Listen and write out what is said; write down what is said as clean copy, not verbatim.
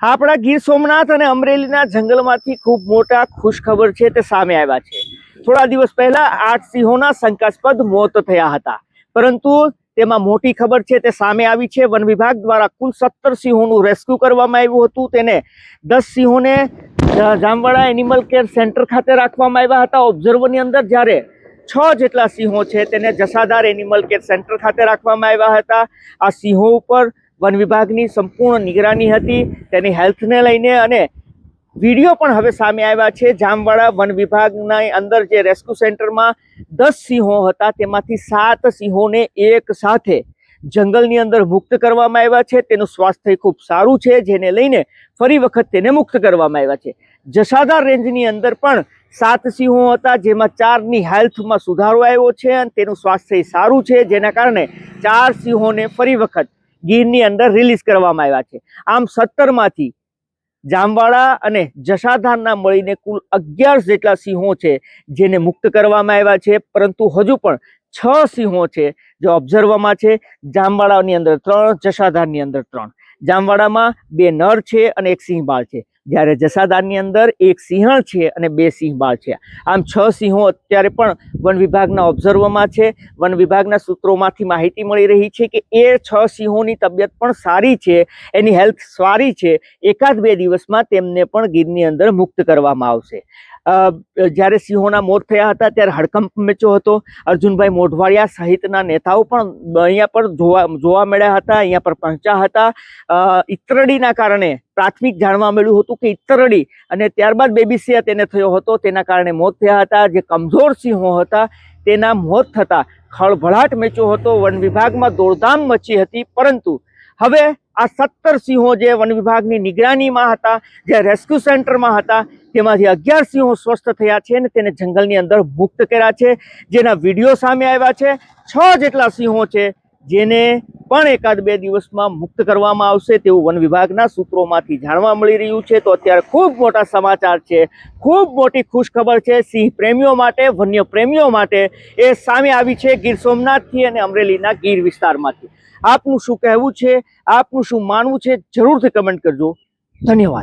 આપણા ગીર સોમનાથ અને અમરેલીના જંગલમાંથી ખૂબ મોટા ખુશખબર છે તે સામે આવ્યા છે। થોડા દિવસ પહેલા 8 સિંહોના શંકાસ્પદ મોત થયા હતા, પરંતુ તેમાં મોટી ખબર છે તે સામે આવી છે। વન વિભાગ દ્વારા કુલ 17 સિંહોનું રેસ્ક્યુ કરવામાં આવ્યું હતું। તેને 10 સિંહોને જામવાડા એનિમલ કેર સેન્ટર ખાતે રાખવામાં આવ્યા હતા ઓબ્ઝર્વરની અંદર, જ્યારે 6 જેટલા સિંહો છે તેને જસાધાર એનિમલ કેર સેન્ટર ખાતે રાખવામાં આવ્યા હતા। આ સિંહો ઉપર વન વિભાગની સંપૂર્ણ નિગરાની હતી, તેની હેલ્થને લઈને, અને વિડીયો પણ હવે સામે આવ્યા છે। જામવાડા વન વિભાગના અંદર જે રેસ્ક્યુ સેન્ટરમાં 10 સિંહો હતા, તેમાંથી 7 સિંહોને એક સાથે જંગલની અંદર મુક્ત કરવામાં આવ્યા છે। તેનું સ્વાસ્થ્ય ખૂબ સારું છે, જેને લઈને ફરી વખત તેને મુક્ત કરવામાં આવ્યા છે। જસાધાર રેન્જની અંદર પણ 7 સિંહો હતા, જેમાં 4ની હેલ્થમાં સુધારો આવ્યો છે અને તેનું સ્વાસ્થ્ય સારું છે, જેના કારણે 4 સિંહોને ફરી વખત ગીરની અંદર રિલીઝ કરવામાં આવ્યા છે। આમ 17માંથી જામવાડા અને જસાધારના મળીને કુલ 11 જેટલા સિંહો છે જેને મુક્ત કરવામાં આવ્યા છે, પરંતુ હજુ પણ 6 સિંહો છે જે ઓબ્ઝર્વમાં છે। જામવાડાની અંદર 3, જસાધારની અંદર 3। જામવાડામાં 2 નર છે અને 1 સિંહ બાળ છે, જ્યારે જસાધારની અંદર 1 સિંહણ છે અને 2 સિંહ બાળ છે। આમ 6 સિંહો અત્યારે પણ વન વિભાગના ઓબ્ઝર્વમાં છે। વન વિભાગના સૂત્રોમાંથી માહિતી મળી રહી છે કે એ 6 સિંહોની તબિયત પણ સારી છે, એની હેલ્થ સારી છે। 1-2 દિવસમાં તેમને પણ ગીરની અંદર મુક્ત કરવામાં આવશે। જ્યારે સિંહોના મોત થયા હતા ત્યારે હડકંપ મચ્યો હતો। અર્જુનભાઈ મોઢવાડિયા સહિતના નેતાઓ પણ અહીંયા પર જોવા મળ્યા હતા, અહીંયા પર પહોંચ્યા હતા। ઈતરડીના કારણે પ્રાથમિક જાણવા મળ્યું હતું કે ઈતરડી અને ત્યારબાદ બેબીસિયા તેને થયો હતો, તેના કારણે મોત થયા હતા। જે કમજોર સિંહો હતા તેના મોત થતા ખળભળાટ મચ્યો હતો, વન વિભાગમાં દોડધામ મચી હતી। પરંતુ હવે આ 17 સિંહો જે વન વિભાગની નિગરાનીમાં હતા, જે રેસ્ક્યુ સેન્ટરમાં હતા, તેમાંથી 11 સિંહો સ્વસ્થ થયા છે અને તેને જંગલની અંદર મુક્ત કર્યા છે, જેના વિડીયો સામે આવ્યા છે। 6 જેટલા સિંહો છે જેને પણ 1-2 દિવસમાં મુક્ત કરવામાં આવશે તેવું વન વિભાગના સૂત્રોમાંથી જાણવા મળી રહ્યું છે। તો અત્યારે ખૂબ મોટા સમાચાર છે, ખૂબ મોટી ખુશખબર છે સિંહ પ્રેમીઓ માટે, વન્ય પ્રેમીઓ માટે એ સામે આવી છે ગીર સોમનાથથી અને અમરેલીના ગીર વિસ્તારમાંથી। આપનું શું કહેવું છે, આપનું શું માનવું છે, જરૂરથી કમેન્ટ કરજો। ધન્યવાદ।